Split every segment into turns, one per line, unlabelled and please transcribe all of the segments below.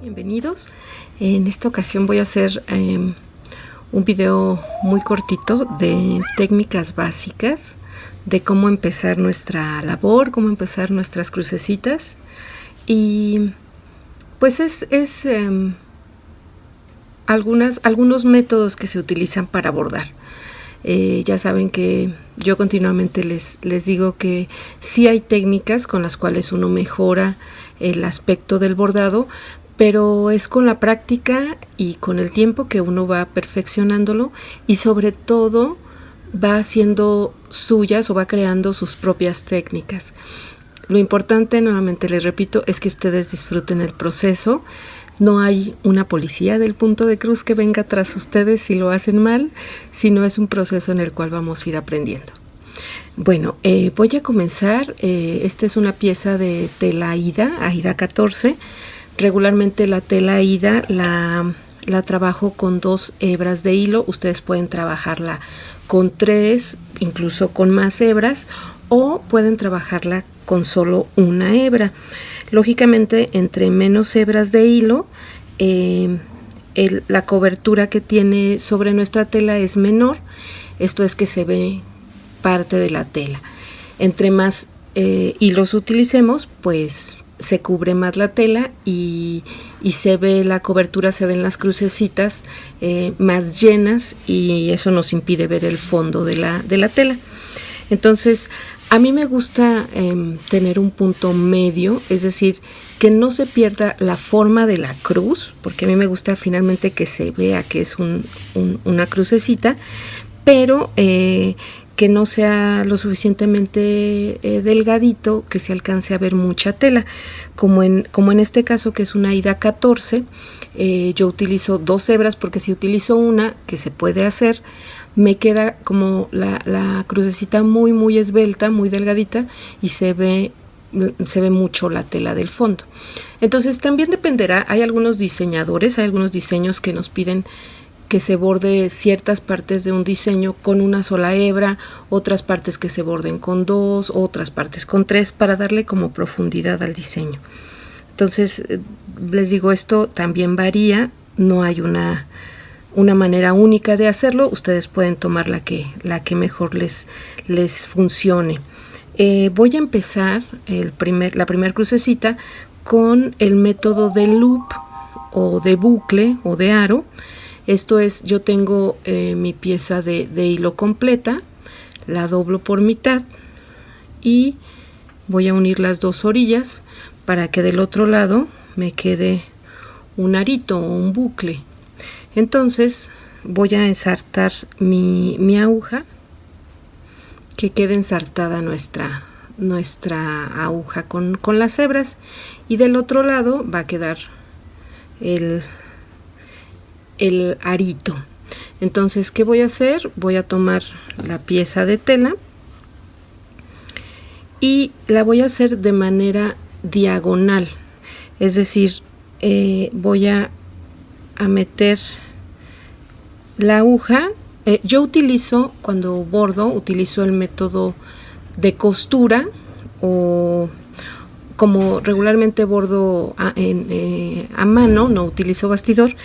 Bienvenidos. En esta ocasión voy a hacer un video muy cortito de técnicas básicas de cómo empezar nuestra labor, cómo empezar nuestras crucecitas. Y pues es algunos métodos que se utilizan para bordar. Ya saben que yo continuamente les digo que sí hay técnicas con las cuales uno mejora el aspecto del bordado, pero es con la práctica y con el tiempo que uno va perfeccionándolo y sobre todo va haciendo suyas o va creando sus propias técnicas. Lo importante, nuevamente les repito, es que ustedes disfruten el proceso. No hay una policía del punto de cruz que venga tras ustedes si lo hacen mal, sino es un proceso en el cual vamos a ir aprendiendo. Bueno, voy a comenzar. Esta es una pieza de tela Aida 14. Regularmente la tela Aida la trabajo con 2 hebras de hilo. Ustedes pueden trabajarla con 3, incluso con más hebras, o pueden trabajarla con solo una hebra. Lógicamente, entre menos hebras de hilo, la cobertura que tiene sobre nuestra tela es menor. Esto es que se ve parte de la tela. Entre más hilos utilicemos, pues se cubre más la tela y se ve la cobertura, se ven las crucecitas más llenas, y eso nos impide ver el fondo de la tela. Entonces, a mí me gusta tener un punto medio, es decir, que no se pierda la forma de la cruz, porque a mí me gusta finalmente que se vea que es una crucecita, pero que no sea lo suficientemente delgadito que se alcance a ver mucha tela, como en este caso, que es una Aida 14. Yo utilizo 2 hebras, porque si utilizo una, que se puede hacer, me queda como la crucecita muy esbelta, muy delgadita, y se ve mucho la tela del fondo. Entonces también dependerá, hay algunos diseños que nos piden que se borde ciertas partes de un diseño con una sola hebra, otras partes que se borden con 2, otras partes con 3, para darle como profundidad al diseño. Entonces, les digo, esto también varía, no hay una manera única de hacerlo. Ustedes pueden tomar la que mejor les funcione. Voy a empezar la primera crucecita con el método de loop o de bucle o de aro. Esto es, yo tengo mi pieza de hilo completa, la doblo por mitad y voy a unir las 2 orillas para que del otro lado me quede un arito o un bucle. Entonces voy a ensartar mi aguja, que quede ensartada nuestra aguja con las hebras, y del otro lado va a quedar el arito. Entonces, ¿qué voy a hacer? Voy a tomar la pieza de tela y la voy a hacer de manera diagonal, es decir, voy a meter la aguja. Yo utilizo, cuando bordo, utilizo el método de costura, o como regularmente bordo a mano, no utilizo bastidor,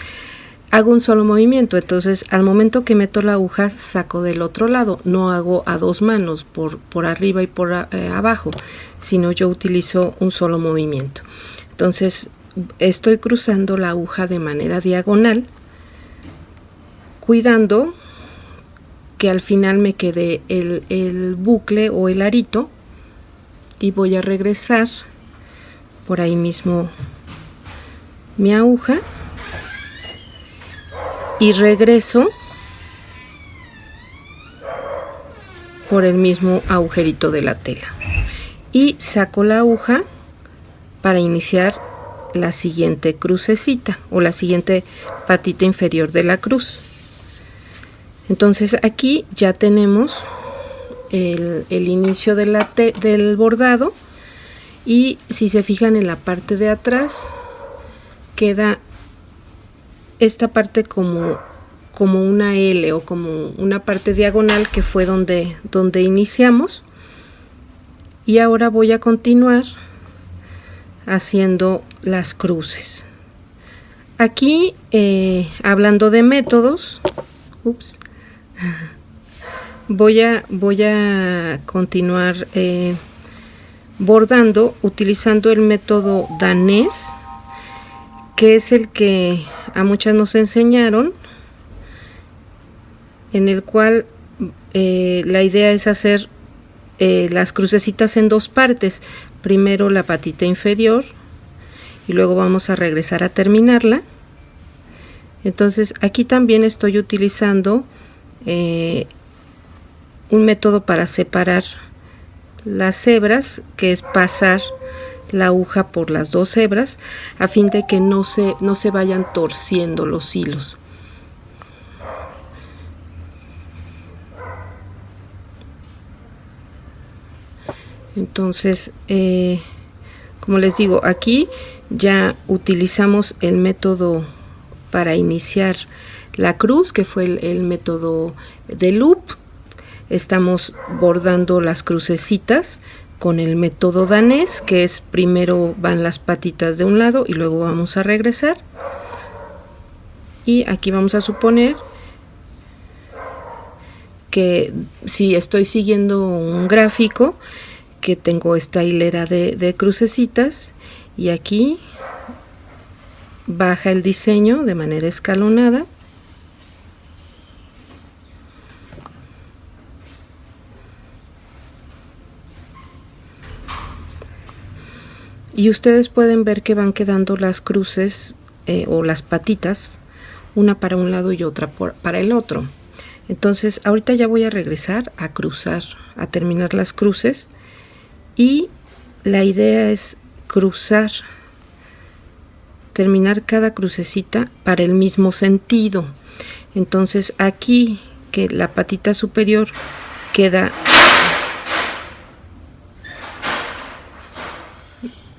hago un solo movimiento. Entonces, al momento que meto la aguja, saco del otro lado. No hago a 2 manos, por arriba y por abajo, sino yo utilizo un solo movimiento. Entonces, estoy cruzando la aguja de manera diagonal, cuidando que al final me quede el bucle o el arito, y voy a regresar por ahí mismo mi aguja y regreso por el mismo agujerito de la tela y saco la aguja para iniciar la siguiente crucecita o la siguiente patita inferior de la cruz. Entonces aquí ya tenemos el inicio del bordado, y si se fijan en la parte de atrás queda esta parte como una L o como una parte diagonal, que fue donde iniciamos, y ahora voy a continuar haciendo las cruces. Aquí, hablando de métodos, voy a continuar bordando utilizando el método danés, que es el que a muchas nos enseñaron, en el cual la idea es hacer las crucecitas en dos partes. Primero la patita inferior y luego vamos a regresar a terminarla. Entonces aquí también estoy utilizando un método para separar las hebras, que es pasar la aguja por las dos hebras a fin de que no se vayan torciendo los hilos. Entonces, como les digo, aquí ya utilizamos el método para iniciar la cruz, que fue el método de loop. Estamos bordando las crucecitas con el método danés, que es primero van las patitas de un lado y luego vamos a regresar. Y aquí vamos a suponer que si estoy siguiendo un gráfico, que tengo esta hilera de crucecitas, y aquí baja el diseño de manera escalonada. Y ustedes pueden ver que van quedando las cruces o las patitas, una para un lado y otra para el otro. Entonces ahorita ya voy a regresar a cruzar, a terminar las cruces, y la idea es cruzar, terminar cada crucecita para el mismo sentido. Entonces aquí, que la patita superior queda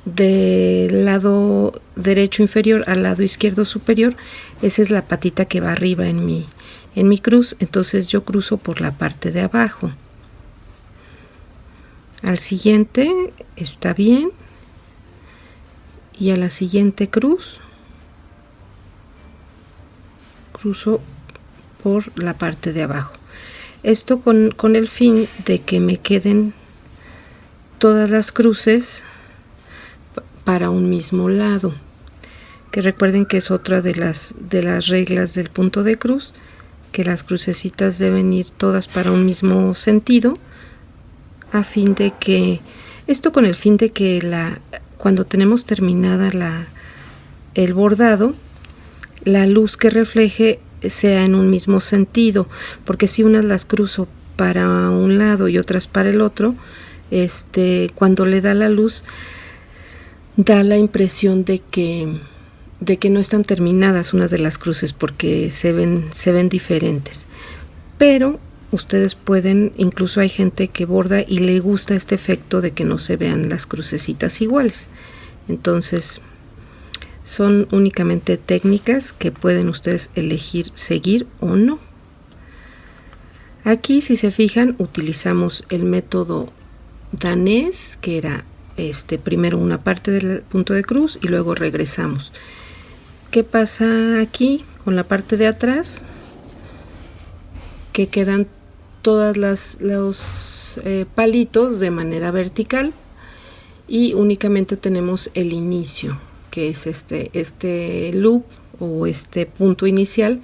del lado derecho inferior al lado izquierdo superior, esa es la patita que va arriba en mi cruz. Entonces yo cruzo por la parte de abajo. Al siguiente está bien, y a la siguiente cruz cruzo por la parte de abajo. Esto con el fin de que me queden todas las cruces para un mismo lado, que recuerden que es otra de las reglas del punto de cruz, que las crucecitas deben ir todas para un mismo sentido, a fin de que esto con el fin de que cuando tenemos terminada el bordado, la luz que refleje sea en un mismo sentido, porque si unas las cruzo para un lado y otras para el otro, cuando le da la luz da la impresión de que no están terminadas unas de las cruces, porque se ven diferentes. Pero ustedes pueden, incluso hay gente que borda y le gusta este efecto de que no se vean las crucecitas iguales. Entonces son únicamente técnicas que pueden ustedes elegir seguir o no. Aquí, si se fijan, utilizamos el método danés, que era primero una parte del punto de cruz y luego regresamos. ¿Qué pasa aquí con la parte de atrás? Que quedan todas los palitos de manera vertical, y únicamente tenemos el inicio, que es este loop o este punto inicial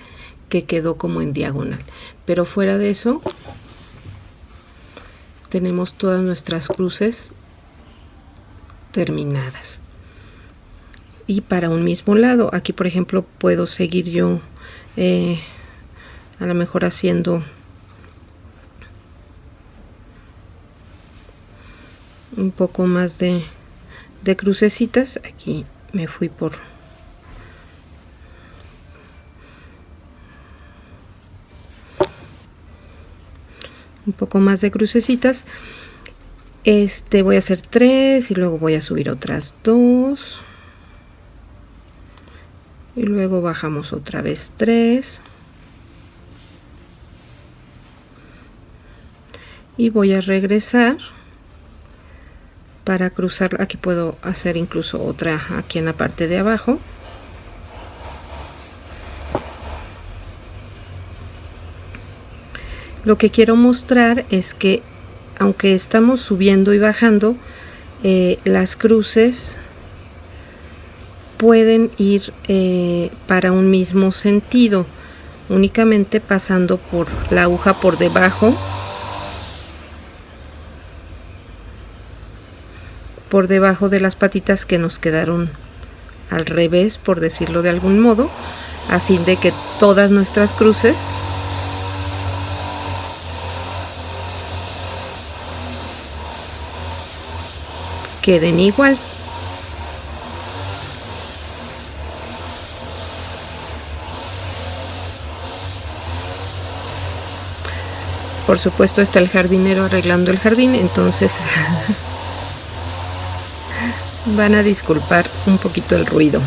que quedó como en diagonal. Pero fuera de eso tenemos todas nuestras cruces terminadas. Y para un mismo lado, aquí por ejemplo puedo seguir yo a lo mejor haciendo un poco más de crucecitas. Aquí me fui por un poco más de crucecitas. Voy a hacer 3 y luego voy a subir otras 2 y luego bajamos otra vez 3 y voy a regresar para cruzar. Aquí puedo hacer incluso otra aquí en la parte de abajo, Lo que quiero mostrar es que aunque estamos subiendo y bajando, las cruces pueden ir para un mismo sentido, únicamente pasando por la aguja por debajo de las patitas que nos quedaron al revés, por decirlo de algún modo, a fin de que todas nuestras cruces queden igual. Por supuesto está el jardinero arreglando el jardín, entonces van a disculpar un poquito el ruido.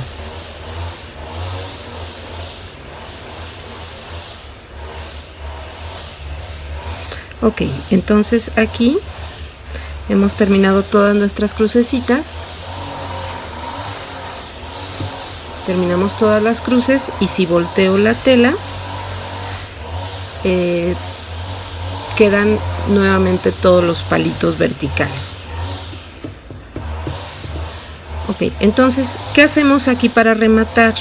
Ok, entonces aquí hemos terminado todas nuestras crucecitas. Terminamos todas las cruces y si volteo la tela, quedan nuevamente todos los palitos verticales. Ok, entonces, ¿qué hacemos aquí para rematar?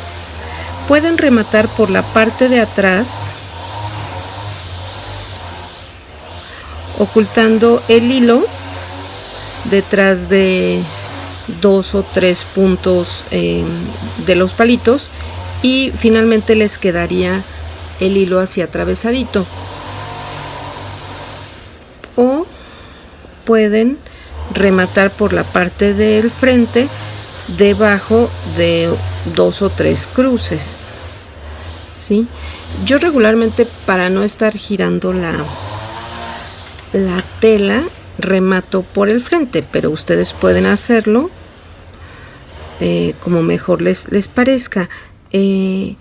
Pueden rematar por la parte de atrás, ocultando el hilo detrás de 2 o 3 puntos de los palitos, y finalmente les quedaría el hilo así atravesadito. O pueden rematar por la parte del frente debajo de 2 o 3 cruces, ¿sí? Yo regularmente, para no estar girando la tela, remato por el frente, pero ustedes pueden hacerlo como mejor les parezca. Hay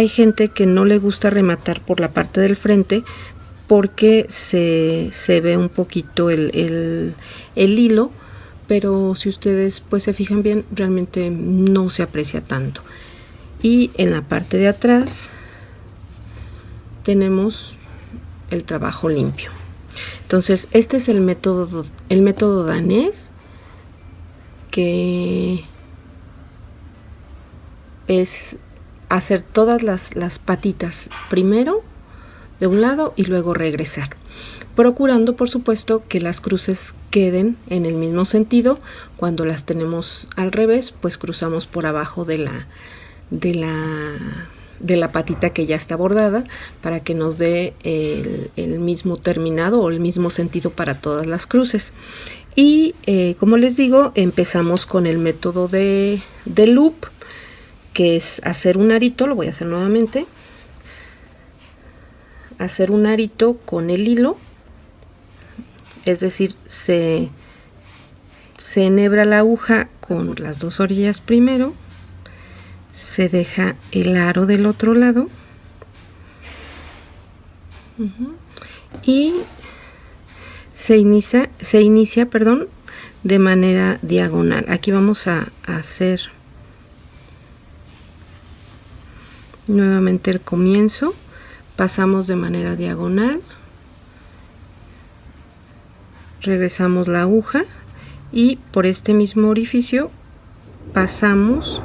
gente que no le gusta rematar por la parte del frente porque se ve un poquito el hilo, pero si ustedes pues se fijan bien, realmente no se aprecia tanto. Y en la parte de atrás tenemos el trabajo limpio. Entonces este es el método danés, que es hacer todas las patitas primero de un lado y luego regresar, procurando por supuesto que las cruces queden en el mismo sentido. Cuando las tenemos al revés, pues cruzamos por abajo de la patita que ya está bordada, para que nos dé el mismo terminado o el mismo sentido para todas las cruces. Y como les digo, empezamos con el método de loop, que es hacer un arito. Lo voy a hacer nuevamente. Hacer un arito con el hilo, es decir, se enhebra la aguja con las dos orillas primero, se deja el aro del otro lado y se inicia de manera diagonal. Aquí vamos a hacer nuevamente el comienzo. Pasamos de manera diagonal, regresamos la aguja y por este mismo orificio pasamos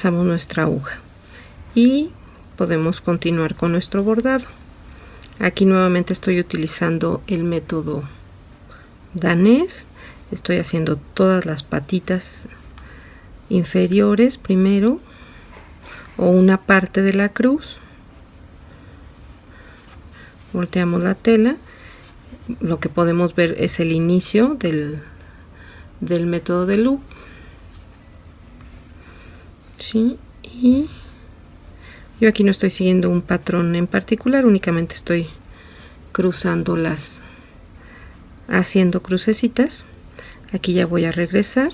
nuestra aguja y podemos continuar con nuestro bordado. Aquí nuevamente estoy utilizando el método danés. Estoy haciendo todas las patitas inferiores primero, o una parte de la cruz. Volteamos la tela. Lo que podemos ver es el inicio del método de loop. ¿Sí? Y yo aquí no estoy siguiendo un patrón en particular, únicamente estoy cruzando haciendo crucecitas. Aquí ya voy a regresar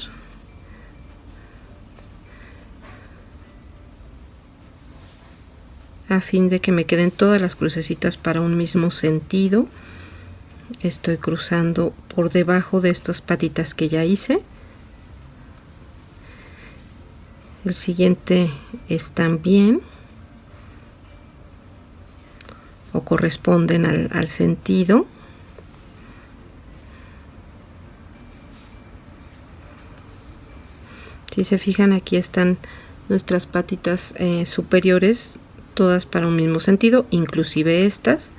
a fin de que me queden todas las crucecitas para un mismo sentido. Estoy cruzando por debajo de estas patitas que ya hice. El siguiente es también, o corresponden al sentido. Si se fijan, aquí están nuestras patitas superiores, todas para un mismo sentido, inclusive estas,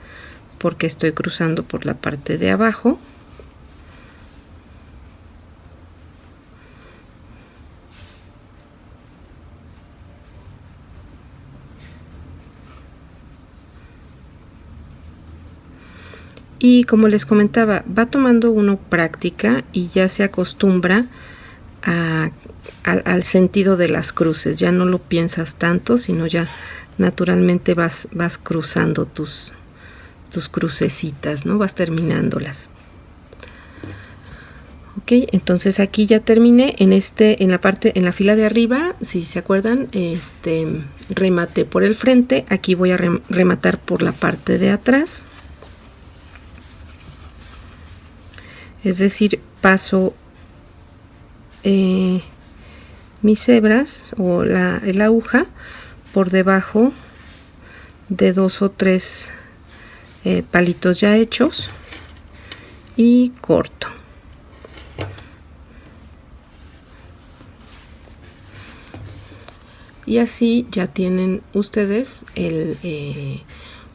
porque estoy cruzando por la parte de abajo. Y como les comentaba, va tomando uno práctica y ya se acostumbra al sentido de las cruces. Ya no lo piensas tanto, sino ya naturalmente vas cruzando tus crucecitas, ¿no? Vas terminándolas. Ok, entonces aquí ya terminé. En la fila de arriba, si se acuerdan, rematé por el frente. Aquí voy a rematar por la parte de atrás. Es decir, paso mis hebras o la aguja por debajo de 2 o 3 palitos ya hechos y corto. Y así ya tienen ustedes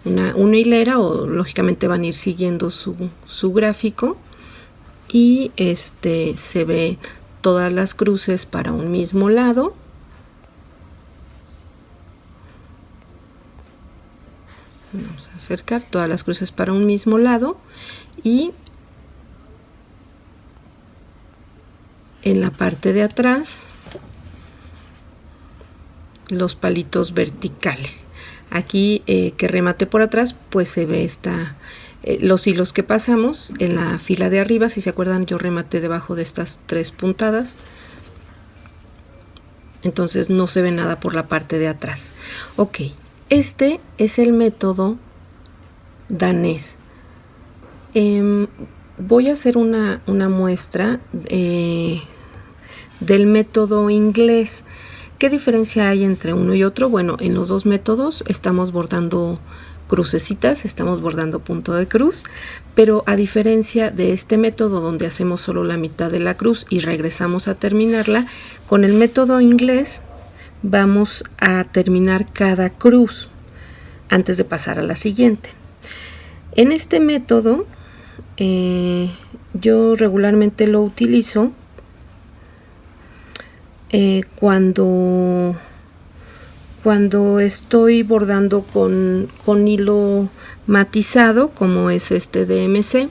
una hilera, o lógicamente van a ir siguiendo su gráfico, y se ve todas las cruces para un mismo lado. Vamos a acercar todas las cruces para un mismo lado, y en la parte de atrás los palitos verticales. Aquí que remate por atrás, pues se ve los hilos que pasamos en la fila de arriba. Si se acuerdan, yo rematé debajo de estas 3 puntadas, entonces no se ve nada por la parte de atrás. Ok, este es el método danés. Voy a hacer una muestra del método inglés. ¿Qué diferencia hay entre uno y otro? Bueno, en los dos métodos estamos bordando crucecitas, estamos bordando punto de cruz, pero a diferencia de este método donde hacemos solo la mitad de la cruz y regresamos a terminarla, con el método inglés vamos a terminar cada cruz antes de pasar a la siguiente. En este método yo regularmente lo utilizo cuando estoy bordando con hilo matizado, como es este DMC.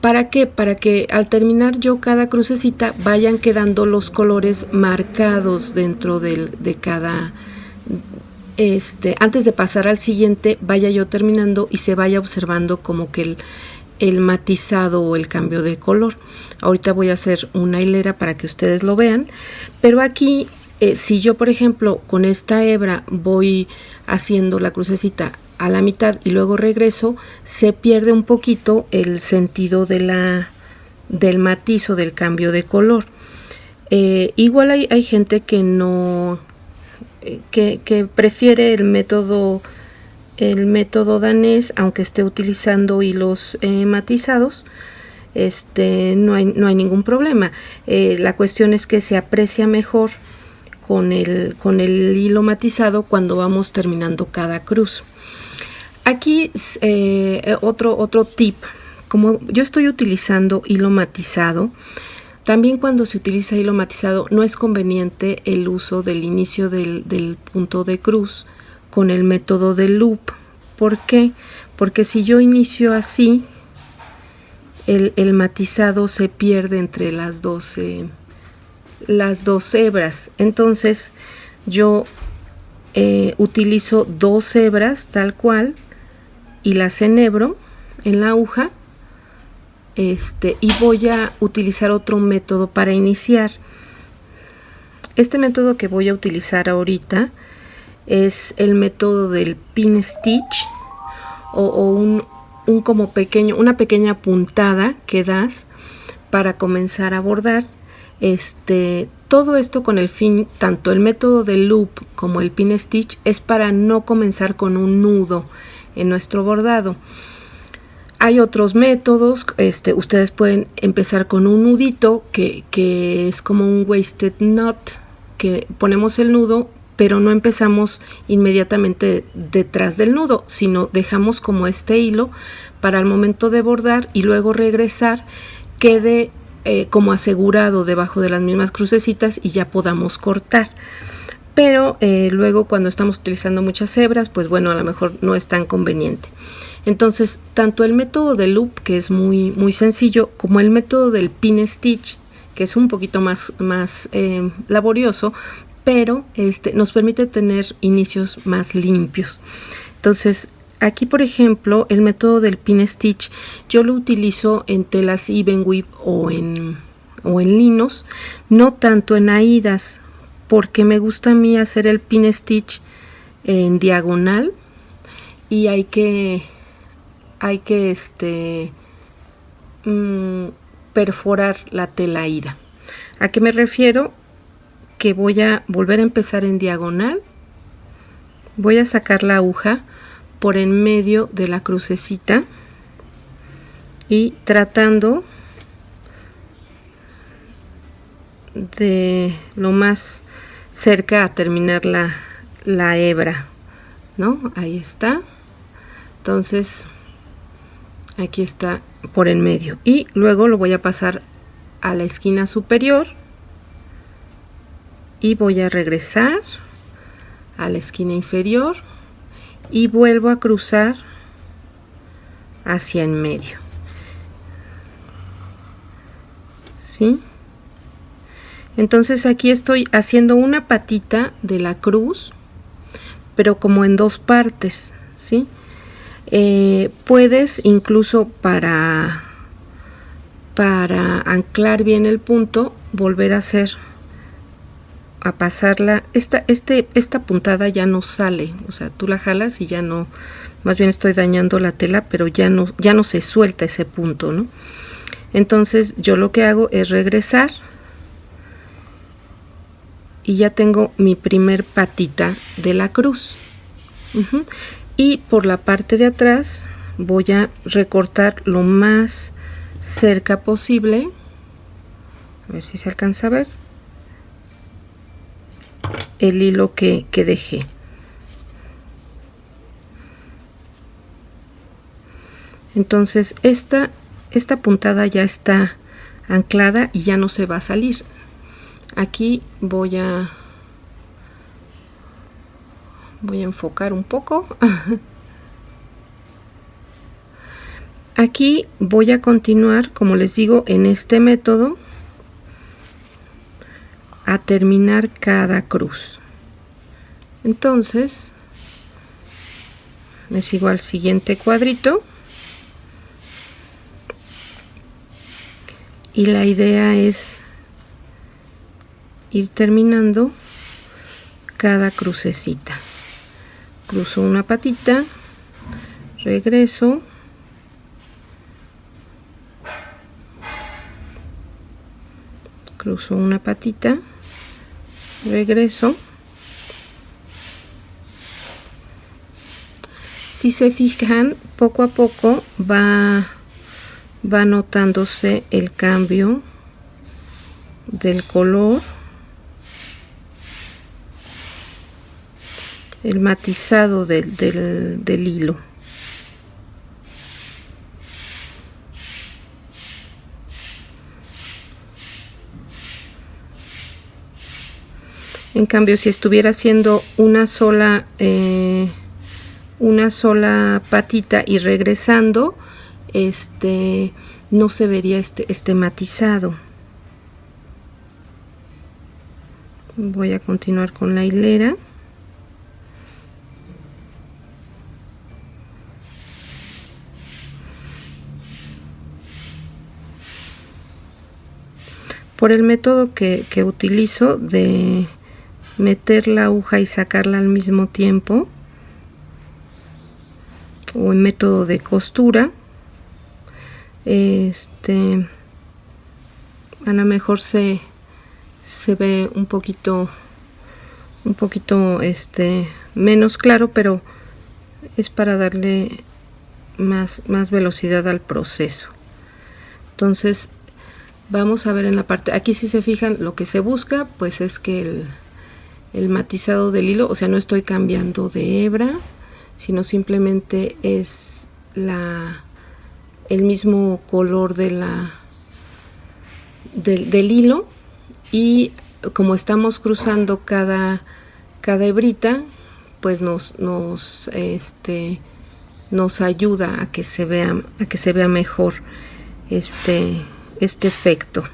¿Para qué? Para que al terminar yo cada crucecita vayan quedando los colores marcados dentro de cada, antes de pasar al siguiente, vaya yo terminando y se vaya observando como que el matizado o el cambio de color. Ahorita voy a hacer una hilera para que ustedes lo vean, pero aquí si yo, por ejemplo, con esta hebra voy haciendo la crucecita a la mitad y luego regreso, se pierde un poquito el sentido del matiz o del cambio de color. Igual hay gente que no que prefiere el método danés, aunque esté utilizando hilos matizados. No hay ningún problema. La cuestión es que se aprecia mejor con el hilo matizado cuando vamos terminando cada cruz. Aquí otro tip: como yo estoy utilizando hilo matizado, también cuando se utiliza hilo matizado no es conveniente el uso del inicio del punto de cruz con el método de loop. ¿Por qué? Porque si yo inicio así, el matizado se pierde entre las dos hebras. Entonces yo utilizo 2 hebras tal cual y las enhebro en la aguja, y voy a utilizar otro método para iniciar. Este método que voy a utilizar ahorita es el método del pin stitch o un como una pequeña puntada que das para comenzar a bordar. Todo esto con el fin, tanto el método del loop como el pin stitch, es para no comenzar con un nudo en nuestro bordado. Hay otros métodos, ustedes pueden empezar con un nudito que es como un wasted knot, que ponemos el nudo, pero no empezamos inmediatamente detrás del nudo, sino dejamos como este hilo para el momento de bordar y luego regresar, quede como asegurado debajo de las mismas crucecitas y ya podamos cortar. Pero luego cuando estamos utilizando muchas hebras, pues bueno, a lo mejor no es tan conveniente. Entonces, tanto el método de loop, que es muy, muy sencillo, como el método del pin stitch, que es un poquito más laborioso, pero nos permite tener inicios más limpios. Entonces, aquí, por ejemplo, el método del pin stitch, yo lo utilizo en telas even weave o en linos, no tanto en aídas, porque me gusta a mí hacer el pin stitch en diagonal y hay que perforar la tela aída. ¿A qué me refiero? Que voy a volver a empezar en diagonal, voy a sacar la aguja por en medio de la crucecita y tratando de lo más cerca a terminar la hebra, ¿no? Ahí está. Entonces aquí está por en medio y luego lo voy a pasar a la esquina superior y voy a regresar a la esquina inferior y vuelvo a cruzar hacia en medio, ¿sí? Entonces aquí estoy haciendo una patita de la cruz, pero como en dos partes, ¿sí? Puedes incluso para anclar bien el punto volver a pasarla. Esta puntada ya no sale, o sea, tú la jalas y ya no, más bien estoy dañando la tela, pero ya no se suelta ese punto, ¿no? Entonces yo lo que hago es regresar y ya tengo mi primer patita de la cruz. Y por la parte de atrás voy a recortar lo más cerca posible, a ver si se alcanza a ver el hilo que dejé. Entonces esta puntada ya está anclada y ya no se va a salir. Aquí voy a enfocar un poco. Aquí voy a continuar, como les digo, en este método a terminar cada cruz. Entonces me sigo al siguiente cuadrito y la idea es ir terminando cada crucecita. Cruzo una patita, regreso, cruzo una patita, regreso. Si se fijan, poco a poco va notándose el cambio del color, el matizado del hilo. En cambio, si estuviera haciendo una sola patita y regresando, no se vería este matizado. Voy a continuar con la hilera. Por el método que utilizo de meter la aguja y sacarla al mismo tiempo, o en método de costura. A lo mejor se ve un poquito menos claro, pero es para darle más velocidad al proceso. Entonces vamos a ver en la parte, aquí si se fijan, lo que se busca pues es que el matizado del hilo, o sea, no estoy cambiando de hebra, sino simplemente es el mismo color del hilo, y como estamos cruzando cada hebrita, pues nos ayuda a que se vea mejor este efecto.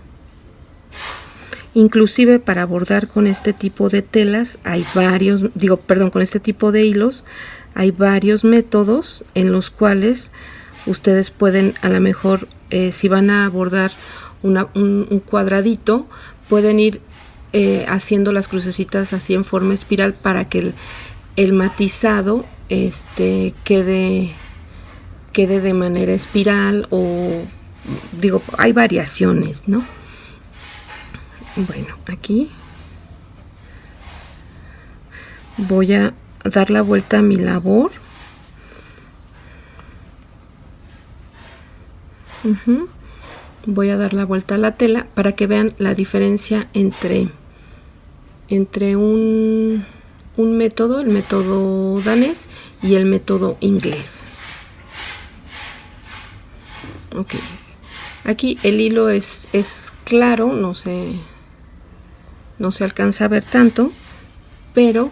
Inclusive para bordar con este tipo de telas hay varios, con este tipo de hilos hay varios métodos en los cuales ustedes pueden, a lo mejor, si van a bordar un cuadradito, pueden ir haciendo las crucecitas así en forma espiral para que el matizado quede de manera espiral, o hay variaciones, ¿no? Bueno, aquí voy a dar la vuelta a mi labor. Voy a dar la vuelta a la tela para que vean la diferencia entre un método, el método danés, y el método inglés. Ok, aquí el hilo es claro, no se alcanza a ver tanto, pero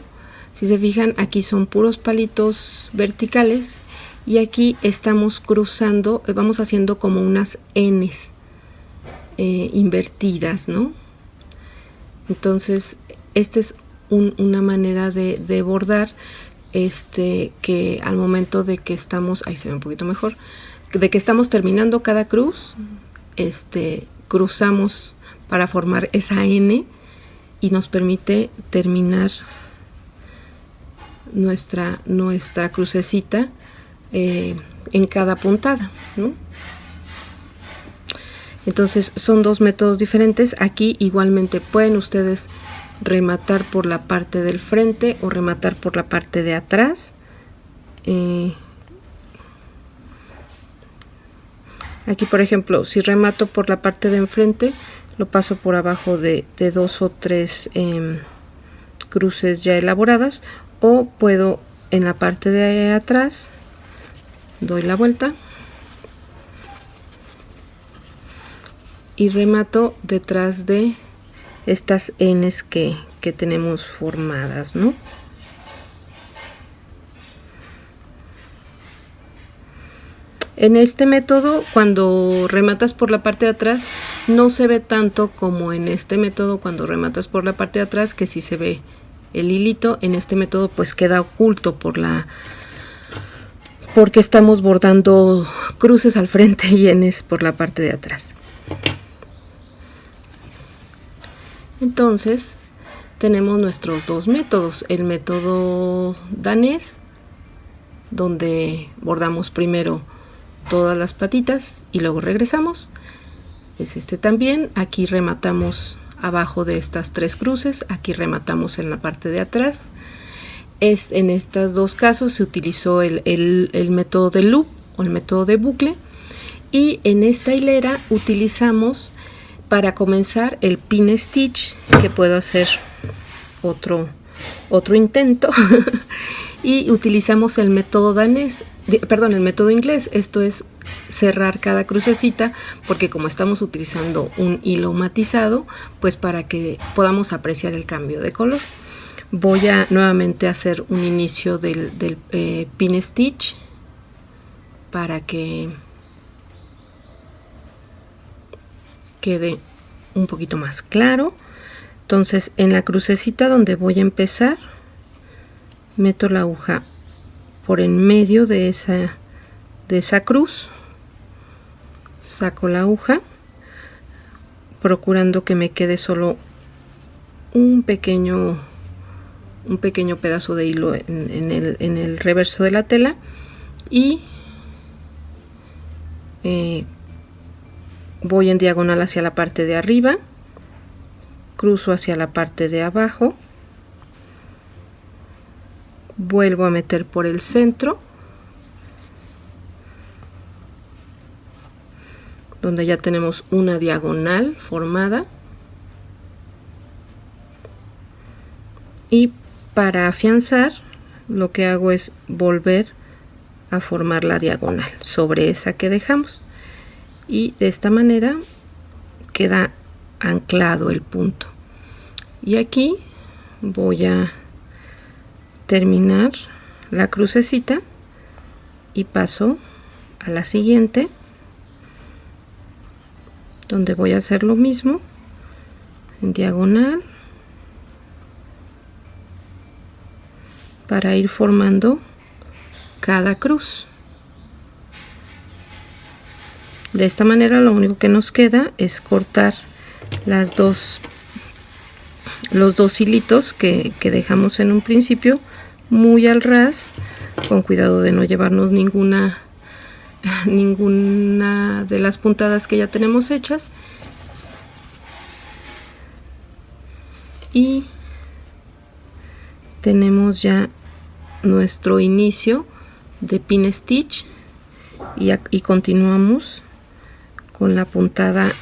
si se fijan, aquí son puros palitos verticales, y aquí estamos cruzando, vamos haciendo como unas N's invertidas, ¿no? Entonces esta es una manera de bordar, que al momento de que estamos, ahí se ve un poquito mejor, de que estamos terminando cada cruz, cruzamos para formar esa N, y nos permite terminar nuestra crucecita en cada puntada, ¿no? Entonces son dos métodos diferentes. Aquí igualmente pueden ustedes rematar por la parte del frente o rematar por la parte de atrás. Aquí, por ejemplo, si remato por la parte de enfrente, lo paso por abajo de 2 o 3 cruces ya elaboradas, o puedo en la parte de atrás, doy la vuelta y remato detrás de estas N's que tenemos formadas, ¿no? En este método, cuando rematas por la parte de atrás, no se ve tanto como en este método cuando rematas por la parte de atrás, que sí se ve el hilito. En este método pues queda oculto porque estamos bordando cruces al frente y N's por la parte de atrás. Entonces tenemos nuestros dos métodos: el método danés, donde bordamos primero todas las patitas y luego regresamos, es este también. Aquí rematamos abajo de estas 3 cruces, aquí rematamos en la parte de atrás. En estos dos casos se utilizó el método de loop o el método de bucle, y en esta hilera utilizamos para comenzar el pin stitch, que puedo hacer otro intento y utilizamos el método danés, el método inglés. Esto es cerrar cada crucecita, porque como estamos utilizando un hilo matizado, pues para que podamos apreciar el cambio de color. Voy a nuevamente hacer un inicio del pin stitch para que quede un poquito más claro. Entonces, en la crucecita donde voy a empezar, meto la aguja por en medio de esa cruz, saco la aguja, procurando que me quede solo un pequeño un pequeño pedazo de hilo en el reverso de la tela y voy en diagonal hacia la parte de arriba, cruzo hacia la parte de abajo, vuelvo a meter por el centro, donde ya tenemos una diagonal formada, y para afianzar lo que hago es volver a formar la diagonal sobre esa que dejamos, y de esta manera queda anclado el punto. Y aquí voy a terminar la crucecita y paso a la siguiente, donde voy a hacer lo mismo en diagonal para ir formando cada cruz. De esta manera lo único que nos queda es cortar los dos hilitos que dejamos en un principio muy al ras, con cuidado de no llevarnos ninguna de las puntadas que ya tenemos hechas, y tenemos ya nuestro inicio de pin stitch y continuamos con la puntada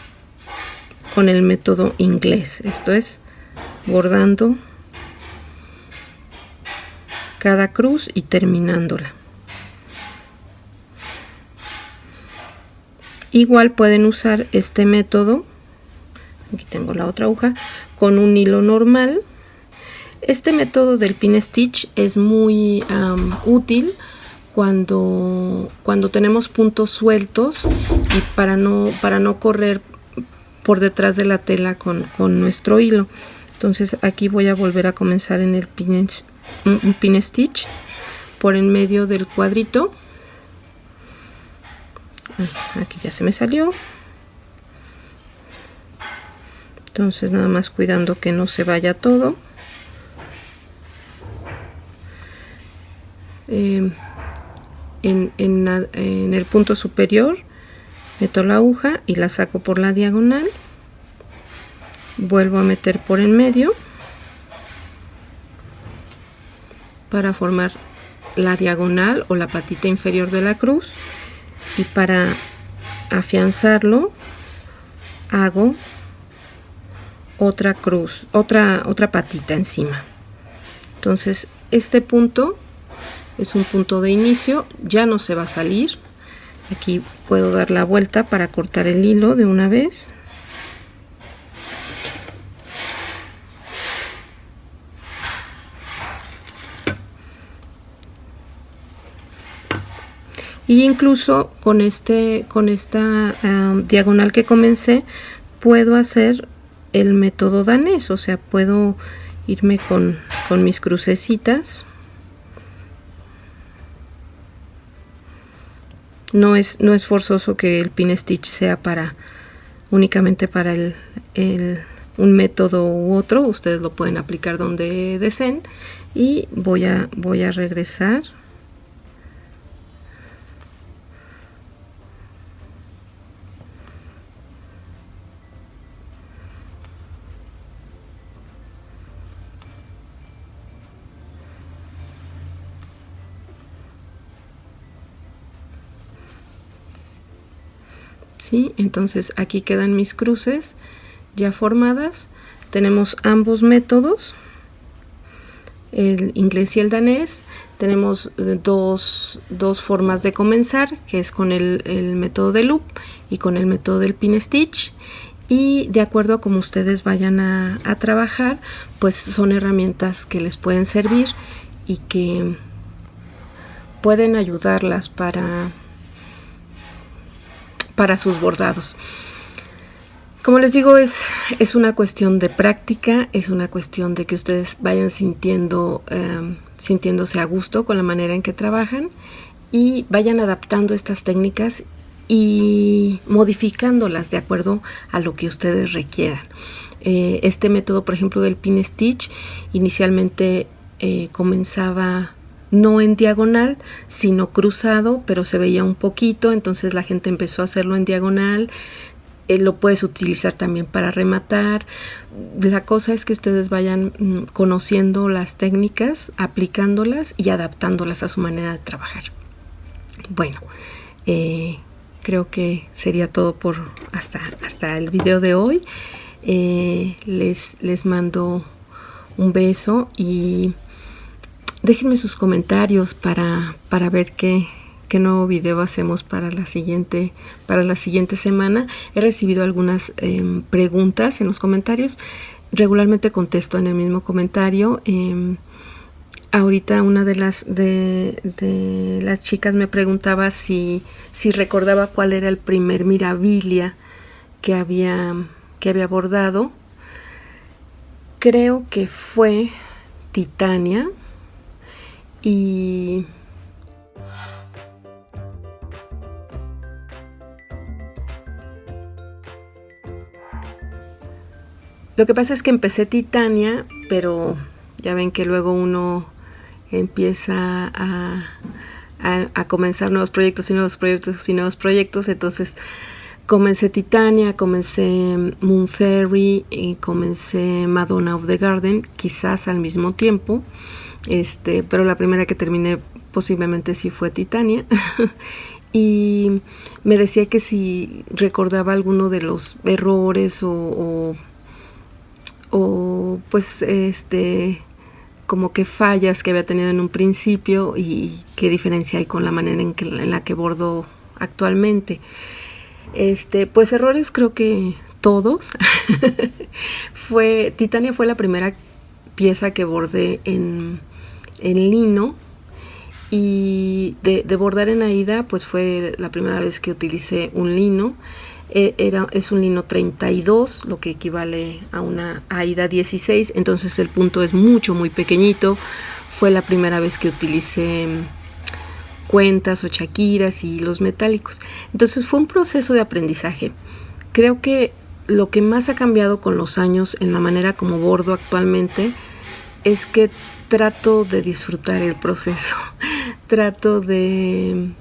con el método inglés, esto es bordando cada cruz y terminándola. Igual pueden usar este método, aquí tengo la otra aguja, con un hilo normal. Este método del pin stitch es muy útil cuando tenemos puntos sueltos y para no correr por detrás de la tela con nuestro hilo. Entonces aquí voy a volver a comenzar en el pin stitch por en medio del cuadrito. Aquí ya se me salió, entonces nada más cuidando que no se vaya todo. En el punto superior meto la aguja y la saco por la diagonal, vuelvo a meter por en medio para formar la diagonal o la patita inferior de la cruz, y para afianzarlo hago otra cruz, otra patita encima. Entonces este punto es un punto de inicio, ya no se va a salir. Aquí puedo dar la vuelta para cortar el hilo de una vez. Y incluso con esta diagonal que comencé puedo hacer el método danés, o sea, puedo irme con mis crucecitas. No es forzoso que el pin stitch sea únicamente para un método u otro, ustedes lo pueden aplicar donde deseen. Y voy a regresar ¿sí? Entonces aquí quedan mis cruces ya formadas. Tenemos ambos métodos, el inglés y el danés. Tenemos dos formas de comenzar, que es con el método de loop y con el método del pin stitch, y de acuerdo a como ustedes vayan a trabajar, pues son herramientas que les pueden servir y que pueden ayudarlas para sus bordados. Como les digo, es una cuestión de práctica, es una cuestión de que ustedes vayan sintiéndose a gusto con la manera en que trabajan y vayan adaptando estas técnicas y modificándolas de acuerdo a lo que ustedes requieran. Este método, por ejemplo, del pin stitch, inicialmente comenzaba no en diagonal, sino cruzado, pero se veía un poquito, entonces la gente empezó a hacerlo en diagonal. Lo puedes utilizar también para rematar. La cosa es que ustedes vayan conociendo las técnicas, aplicándolas y adaptándolas a su manera de trabajar. Bueno, creo que sería todo por hasta el video de hoy. Les mando un beso y déjenme sus comentarios para ver qué nuevo video hacemos para la siguiente semana. He recibido algunas preguntas en los comentarios. Regularmente contesto en el mismo comentario. Ahorita una de las chicas me preguntaba si recordaba cuál era el primer Mirabilia que había bordado. Creo que fue Titania. Y lo que pasa es que empecé Titania, pero ya ven que luego uno empieza a comenzar nuevos proyectos, entonces comencé Titania, comencé Moon Fairy y comencé Madonna of the Garden, quizás al mismo tiempo. Pero la primera que terminé posiblemente sí fue Titania. Y me decía que si recordaba alguno de los errores o pues como que fallas que había tenido en un principio y qué diferencia hay con la manera en la que bordo actualmente. Pues errores creo que todos. Titania fue la primera pieza que bordé en lino, y de bordar en Aida pues fue la primera vez que utilicé un lino. Es un lino 32, lo que equivale a una Aida 16, entonces el punto es muy pequeñito. Fue la primera vez que utilicé cuentas o chaquiras y los metálicos, entonces fue un proceso de aprendizaje. Creo que lo que más ha cambiado con los años en la manera como bordo actualmente es que trato de disfrutar el proceso, trato de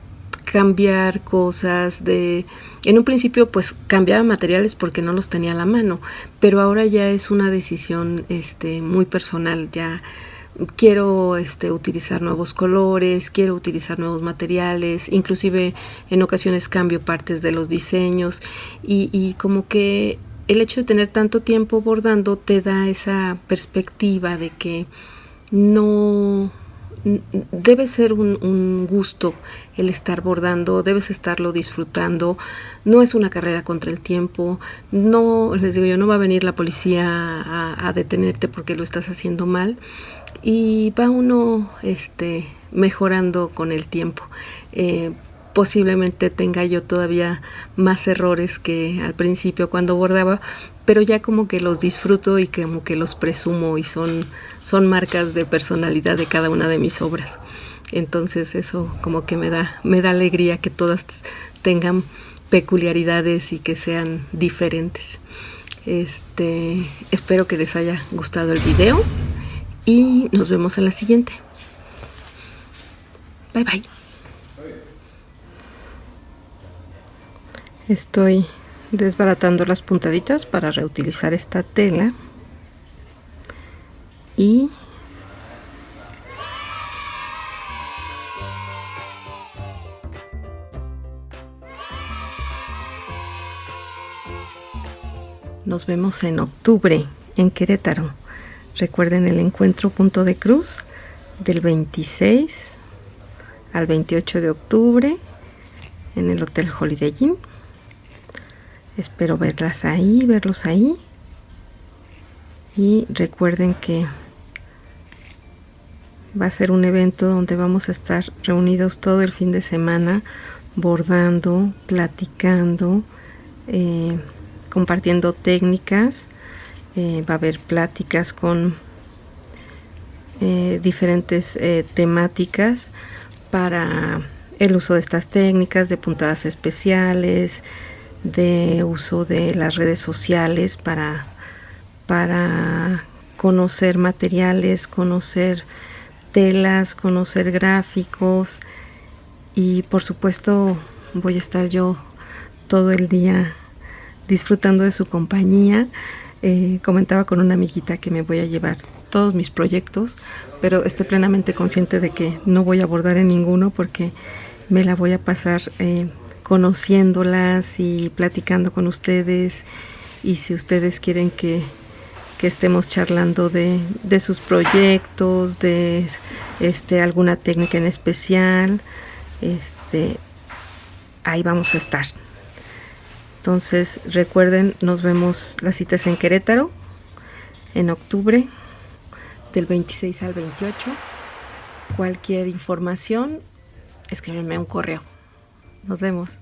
cambiar cosas, en un principio pues cambiaba materiales porque no los tenía a la mano, pero ahora ya es una decisión muy personal. Ya quiero utilizar nuevos colores, quiero utilizar nuevos materiales, inclusive en ocasiones cambio partes de los diseños y como que el hecho de tener tanto tiempo bordando te da esa perspectiva de que no debe ser un gusto el estar bordando, debes estarlo disfrutando. No es una carrera contra el tiempo. No, les digo yo, no va a venir la policía a detenerte porque lo estás haciendo mal, y va uno mejorando con el tiempo. Posiblemente tenga yo todavía más errores que al principio cuando bordaba, pero ya como que los disfruto y como que los presumo y son marcas de personalidad de cada una de mis obras. Entonces eso como que me da alegría que todas tengan peculiaridades y que sean diferentes. Espero que les haya gustado el video y nos vemos en la siguiente. Bye bye. Estoy desbaratando las puntaditas para reutilizar esta tela y nos vemos en octubre en Querétaro. Recuerden el encuentro Punto de Cruz del 26 al 28 de octubre en el Hotel Holiday Inn. Espero verlos ahí. Y recuerden que va a ser un evento donde vamos a estar reunidos todo el fin de semana, bordando, platicando, compartiendo técnicas. Va a haber pláticas con diferentes temáticas para el uso de estas técnicas, de puntadas especiales, de uso de las redes sociales para conocer materiales, conocer telas, conocer gráficos y por supuesto voy a estar yo todo el día disfrutando de su compañía. Comentaba con una amiguita que me voy a llevar todos mis proyectos, pero estoy plenamente consciente de que no voy a abordar en ninguno porque me la voy a pasar conociéndolas y platicando con ustedes, y si ustedes quieren que estemos charlando de sus proyectos, de alguna técnica en especial, ahí vamos a estar. Entonces recuerden, nos vemos, la cita es en Querétaro en octubre del 26 al 28. Cualquier información, escríbenme un correo. Nos vemos.